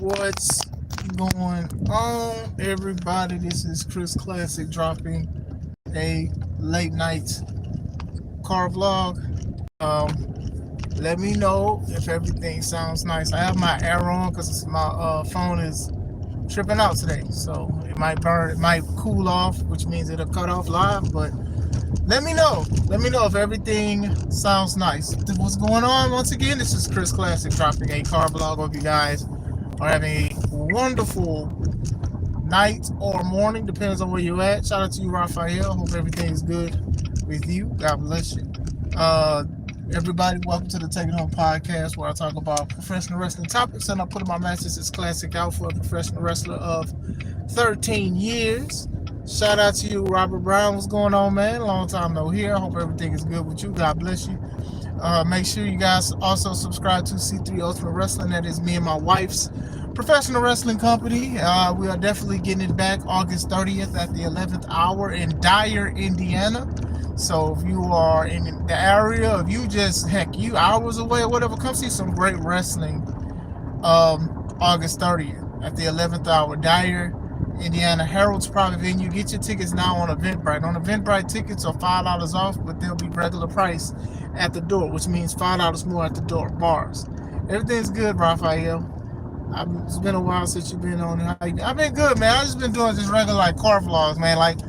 What's going on, everybody? This is Chris Classic dropping a late night car vlog. Let me know if everything sounds nice. I have my air on because my phone is tripping out today, so it might burn, it might cool off, which means it'll cut off live. But let me know. Let me know if everything sounds nice. What's going on? Once again, this is Chris Classic dropping a car vlog. Hope you guys are having a wonderful night or morning, depends on where you're at. Shout out to you, Raphael. Hope everything is good with you. God bless you. Everybody, welcome to the Take It Home podcast, where I talk about professional wrestling topics, and I put my matches as classic out for a professional wrestler of 13 years. Shout out to you, Robert Bryan. What's going on, man? Long time no hear. I hope everything is good with you. God bless you. Make sure you guys also subscribe to C3 Ultimate Wrestling. That is me and my wife's professional wrestling company. We are definitely getting it back August 30th at the 11th hour in Dyer, Indiana. So if you are in the area, if you just, heck, you hours away or whatever, come see some great wrestling August 30th at the 11th hour, Dyer, Indiana. Harold's private venue. Get your tickets now on Eventbrite. On Eventbrite, tickets are $5 off, but they'll be regular price at the door, which means $5 more at the door. Bars. Everything's good, Raphael. It's been a while since you've been on. I've been good, man. I've just been doing just regular like car vlogs, man. Like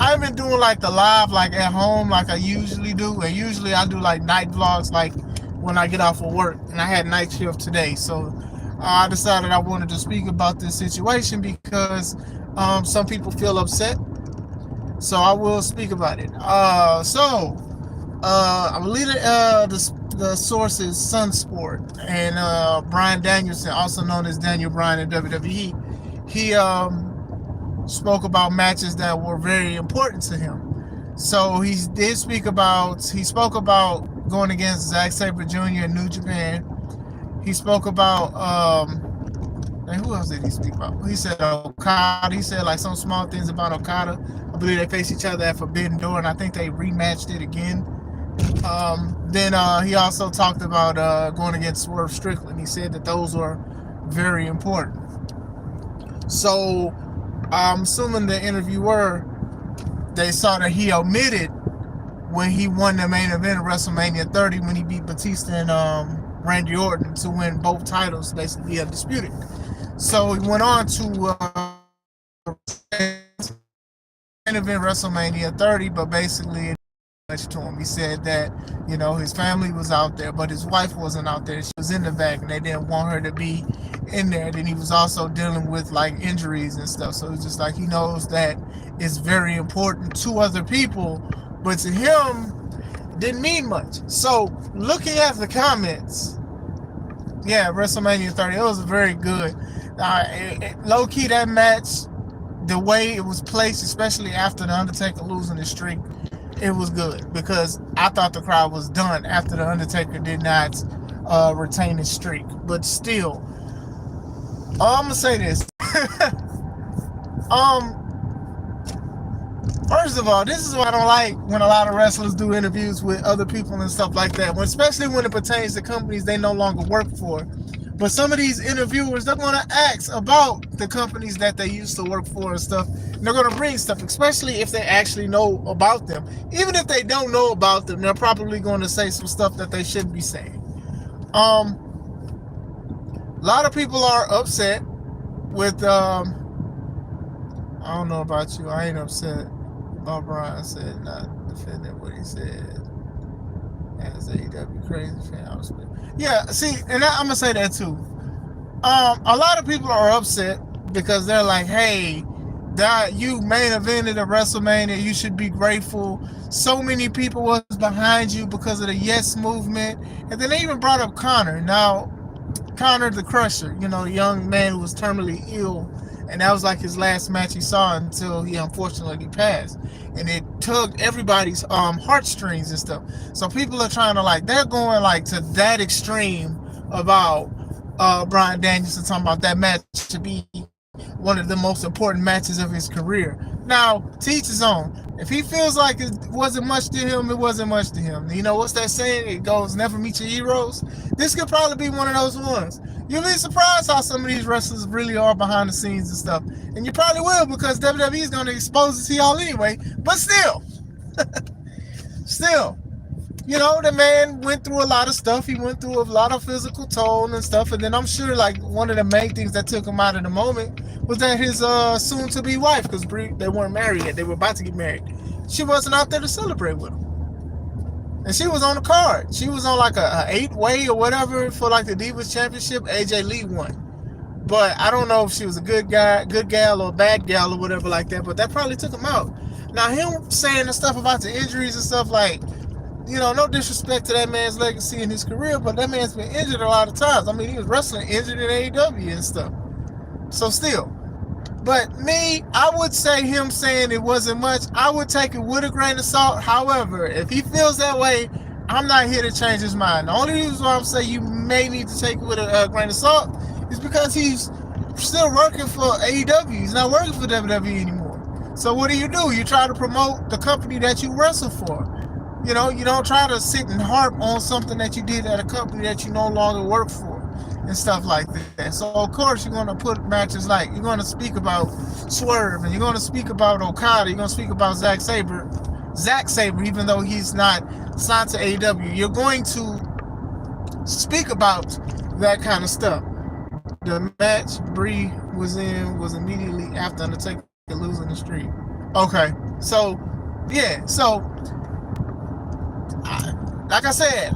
I've been doing like the live like at home like I usually do, and usually I do like night vlogs like when I get off of work, and I had night shift today, so I decided I wanted to speak about this situation because some people feel upset, so I will speak about it. I believe the source is Sunsport, and Bryan Danielson, also known as Daniel Bryan in WWE, he spoke about matches that were very important to him. So he spoke about going against Zack Sabre Jr. in New Japan. He spoke about who else did he speak about? He said Okada. He said like some small things about Okada. I believe they faced each other at Forbidden Door, and I think they rematched it again. Then he also talked about going against Swerve Strickland. He said that those were very important. So I'm assuming the interviewer, they saw that he omitted when he won the main event of WrestleMania 30 when he beat Batista and Randy Orton to win both titles, basically undisputed. So he went on to main event WrestleMania 30, but basically to him. He said that, you know, his family was out there, but his wife wasn't out there. She was in the back, and they didn't want her to be in there. Then he was also dealing with like injuries and stuff. So it's just like he knows that it's very important to other people, but to him, didn't mean much. So looking at the comments, yeah, WrestleMania 30, it was very good. Low key, that match, the way it was placed, especially after the Undertaker losing his streak, it was good because I thought the crowd was done after the Undertaker did not retain his streak. But still, I'm gonna say this. First of all, this is what I don't like when a lot of wrestlers do interviews with other people and stuff like that. Especially when it pertains to companies they no longer work for. But some of these interviewers, they're going to ask about the companies that they used to work for and stuff. And they're going to bring stuff, especially if they actually know about them. Even if they don't know about them, they're probably going to say some stuff that they shouldn't be saying. A lot of people are upset with, I don't know about you, I ain't upset about Bryan said not defending what he said as AEW crazy fan. Yeah, see, and I'm gonna say that too. A lot of people are upset because they're like, "Hey, that you main evented at WrestleMania. You should be grateful. So many people was behind you because of the Yes movement." And then they even brought up Connor. Now, Connor the Crusher, you know, the young man who was terminally ill, and that was like his last match he saw until he unfortunately passed. And it tugged everybody's heartstrings and stuff. So people are trying to like, they're going like to that extreme about Bryan Danielson talking about that match to be one of the most important matches of his career. Now, to each his own. If he feels like it wasn't much to him, it wasn't much to him. You know, what's that saying? It goes, never meet your heroes. This could probably be one of those ones. You'll be surprised how some of these wrestlers really are behind the scenes and stuff. And you probably will, because WWE is going to expose it to y'all anyway. But still, you know, the man went through a lot of stuff. He went through a lot of physical toll and stuff. And then I'm sure, like, one of the main things that took him out of the moment was that his soon-to-be wife, because they weren't married yet. They were about to get married. She wasn't out there to celebrate with him. And she was on the card. She was on, like, a 8-way or whatever for, like, the Divas Championship. AJ Lee won. But I don't know if she was a good gal or a bad gal or whatever like that. But that probably took him out. Now, him saying the stuff about the injuries and stuff, like, you know, no disrespect to that man's legacy in his career, but that man's been injured a lot of times. I mean, he was wrestling injured in AEW and stuff. So still. But me, I would say him saying it wasn't much, I would take it with a grain of salt. However, if he feels that way, I'm not here to change his mind. The only reason why I'm saying you may need to take it with a grain of salt is because he's still working for AEW. He's not working for WWE anymore. So what do? You try to promote the company that you wrestle for. You know, you don't try to sit and harp on something that you did at a company that you no longer work for and stuff like that. So, of course, you're going to put matches like, you're going to speak about Swerve, and you're going to speak about Okada, you're going to speak about Zack Sabre, even though he's not signed to AEW. You're going to speak about that kind of stuff. The match Bree was in was immediately after Undertaker losing the streak. Okay, so, yeah, so... like I said,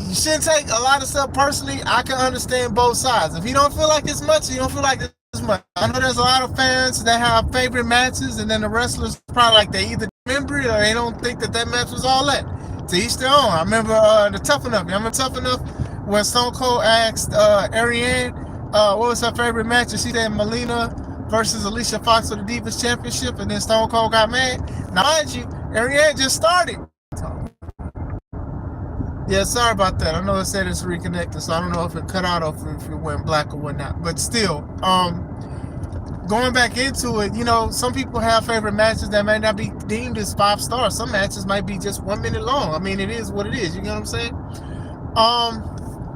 you shouldn't take a lot of stuff personally. I can understand both sides. If you don't feel like it's much, you don't feel like it's much. I know there's a lot of fans that have favorite matches, and then the wrestlers probably like they either remember it or they don't think that match was all that. To each their own. I remember the Tough Enough. You remember Tough Enough when Stone Cold asked Ariane what was her favorite match, and she said Melina versus Alicia Fox for the Divas Championship, and then Stone Cold got mad. Now, mind you, Ariane just started. Yeah, sorry about that. I know it said it's reconnected, so I don't know if it cut out or if it went black or whatnot. But still, going back into it, you know, some people have favorite matches that may not be deemed as 5 stars. Some matches might be just 1 minute long. I mean, it is what it is. You know what I'm saying?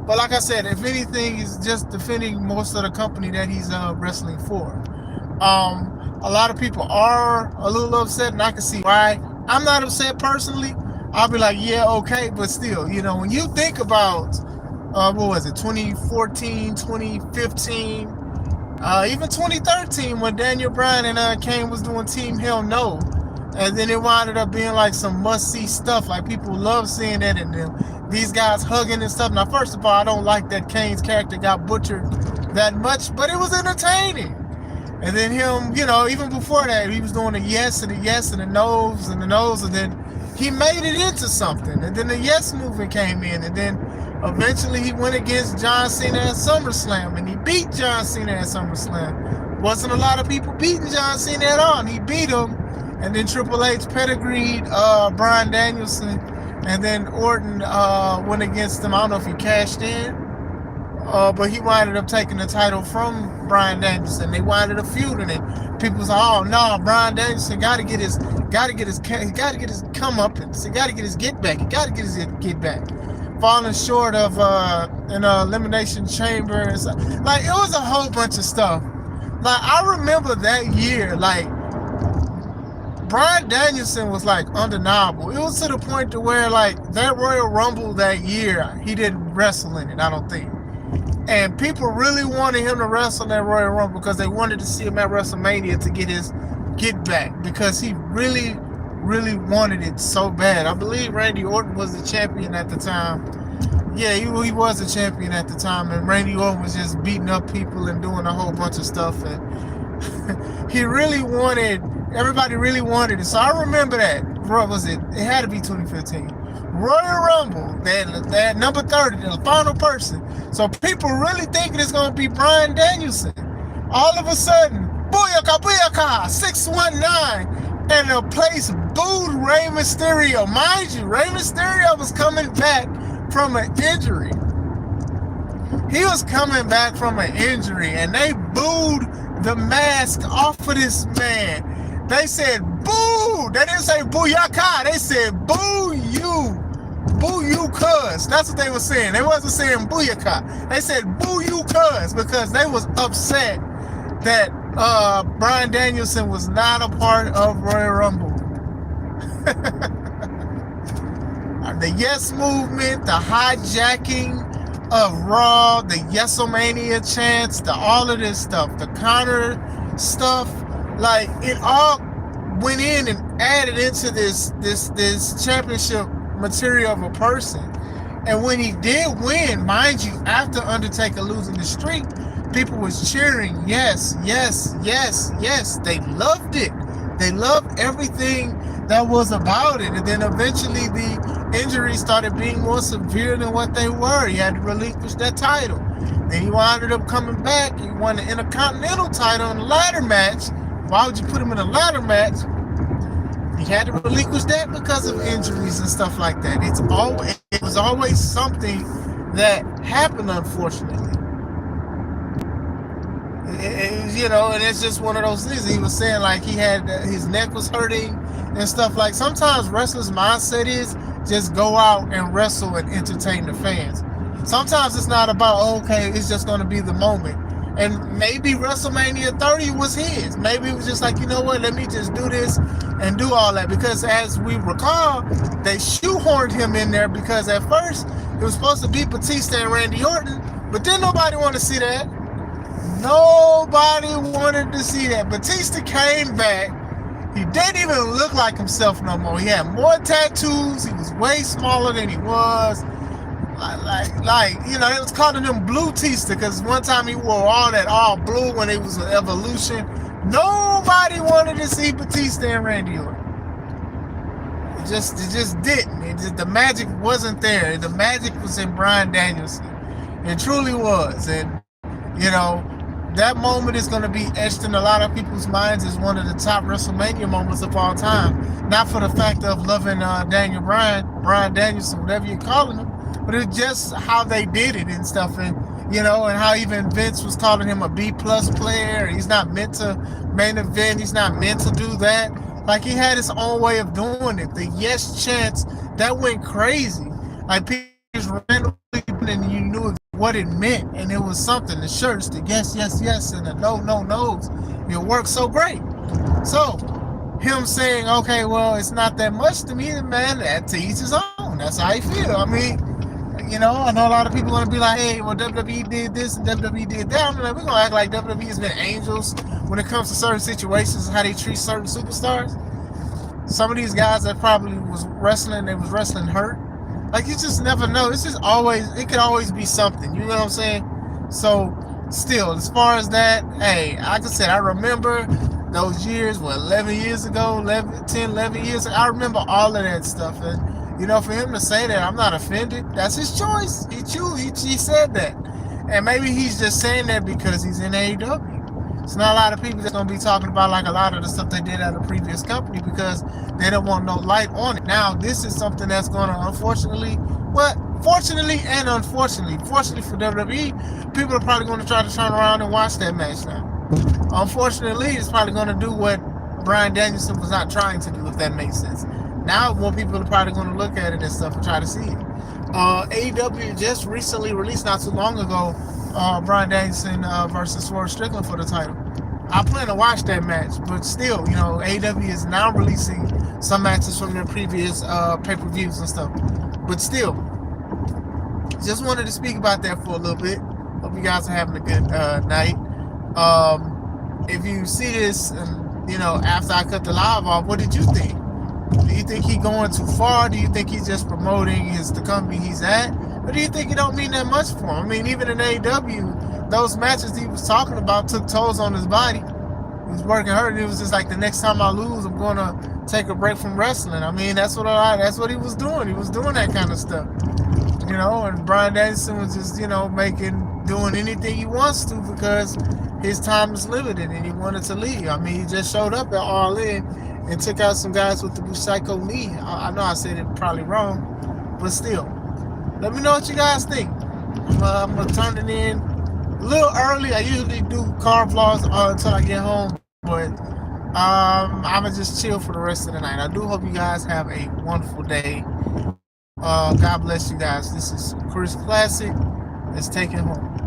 But like I said, if anything, he's just defending most of the company that he's wrestling for. A lot of people are a little upset, and I can see why. I'm not upset personally. I'll be like, yeah, okay, but still, you know, when you think about, what was it, 2014, 2015, even 2013, when Daniel Bryan and Kane was doing Team Hell No, and then it wound up being like some must-see stuff, like people love seeing that, and these guys hugging and stuff. Now, first of all, I don't like that Kane's character got butchered that much, but it was entertaining. And then him, you know, even before that, he was doing a yes and a yes and a nose and a nose, and then he made it into something. And then the yes movement came in, and then eventually he went against John Cena at SummerSlam, and he beat John Cena at SummerSlam. Wasn't a lot of people beating John Cena at all, and he beat him. And then Triple H pedigreed Bryan Danielson, and then Orton went against him. I don't know if he cashed in, but he winded up taking the title from Bryan Danielson. They winded up feuding it. People was like, "Oh no, Bryan Danielson got to get his come up, and he got to get his get back. He got to get his get back." Falling short of an elimination chamber, and stuff. Like, it was a whole bunch of stuff. Like, I remember that year, like, Bryan Danielson was like undeniable. It was to the point to where, like, that Royal Rumble that year, he didn't wrestle in it, I don't think. And people really wanted him to wrestle in that Royal Rumble because they wanted to see him at WrestleMania to get his get back, because he really, really wanted it so bad. I believe Randy Orton was the champion at the time. Yeah, he was a champion at the time, and Randy Orton was just beating up people and doing a whole bunch of stuff, and he really wanted, everybody really wanted it. So I remember that. What was it? It had to be 2015. Royal Rumble, that number 30, the final person. So people really thinking it's going to be Bryan Danielson. All of a sudden, booyaka, booyaka, 619, and the place booed Rey Mysterio. Mind you, Rey Mysterio was coming back from an injury. He was coming back from an injury, and they booed the mask off of this man. They said boo. They didn't say booyaka. They said boo you. Boo you cuz. That's what they were saying. They wasn't saying booyaka. They said boo you cuz because they was upset that Bryan Danielson was not a part of Royal Rumble. The Yes Movement, the hijacking of Raw, the Yesomania chants, all of this stuff, the counter stuff, like it all went in and added into this championship material of a person. And when he did win, mind you, after Undertaker losing the streak, people was cheering, yes, yes, yes, yes. They loved it. They loved everything that was about it. And then eventually the injuries started being more severe than what they were. He had to relinquish that title. Then he wound up coming back. He won the Intercontinental title in a ladder match. Why would you put him in a ladder match? He had to relinquish that because of injuries and stuff like that. It was always something that happened, unfortunately. And it's just one of those things. He was saying like he had his neck was hurting and stuff. Like sometimes wrestlers' mindset is just go out and wrestle and entertain the fans. Sometimes it's not about it's just going to be the moment. And maybe WrestleMania 30 was his. Maybe it was just like, you know what, let me just do this and do all that. Because as we recall, they shoehorned him in there because at first it was supposed to be Batista and Randy Orton, but then nobody wanted to see that. Nobody wanted to see that. Batista came back. He didn't even look like himself no more. He had more tattoos. He was way smaller than he was. It was calling him Blue Tista because one time he wore all blue when it was an Evolution. Nobody wanted to see Batista and Randy Orton. It just didn't. The magic wasn't there. The magic was in Bryan Danielson. It truly was. And, that moment is going to be etched in a lot of people's minds as one of the top WrestleMania moments of all time. Not for the fact of loving Bryan Danielson, whatever you're calling him, but it's just how they did it and stuff. And, and how even Vince was calling him a B-plus player. He's not meant to main event. He's not meant to do that. Like, he had his own way of doing it. The yes chants, that went crazy. Like, people just randomly, and you knew what it meant, and it was something. The shirts, the yes, yes, yes, and the no, no, no's. It worked so great. So, him saying, okay, well, it's not that much to me, man, that to each his own. That's how I feel. I mean, I know a lot of people are going to be like, hey, well, WWE did this and WWE did that. I'm like, we're going to act like WWE has been angels when it comes to certain situations and how they treat certain superstars. Some of these guys that probably was wrestling, they was wrestling hurt. Like, you just never know. It's just it could always be something. You know what I'm saying? So, still, as far as that, hey, like I said, I remember those years, 11 years ago, 11 years ago. I remember all of that stuff. And, for him to say that, I'm not offended. That's his choice. He said that. And maybe he's just saying that because he's in AEW. It's not a lot of people that's going to be talking about like a lot of the stuff they did at a previous company because they don't want no light on it. Now, this is something that's going to fortunately and unfortunately, fortunately for WWE, people are probably going to try to turn around and watch that match now. Unfortunately, it's probably going to do what Bryan Danielson was not trying to do, if that makes sense. Now, more people are probably going to look at it and stuff and try to see it. AEW just recently released, not too long ago, Bryan Danielson versus Swerve Strickland for the title. I plan to watch that match, but still, AEW is now releasing some matches from their previous pay-per-views and stuff. But still, just wanted to speak about that for a little bit. Hope you guys are having a good night. If you see this, and after I cut the live off, what did you think? Do you think he's going too far? Do you think he's just promoting the company he's at? Or do you think it don't mean that much for him? I mean, even in AEW, those matches he was talking about took tolls on his body. He was working hard. It was just like, the next time I lose, I'm going to take a break from wrestling. I mean, that's what he was doing. He was doing that kind of stuff. And Bryan Danielson was just, doing anything he wants to because his time is limited and he wanted to leave. I mean, he just showed up at All In and took out some guys with the Busaiku knee. I know I said it probably wrong, but still. Let me know what you guys think. I'm going to turn it in a little early. I usually do car vlogs until I get home, but I'ma just chill for the rest of the night. I do hope you guys have a wonderful day. God bless you guys. This is Chris Classic. Let's take it home.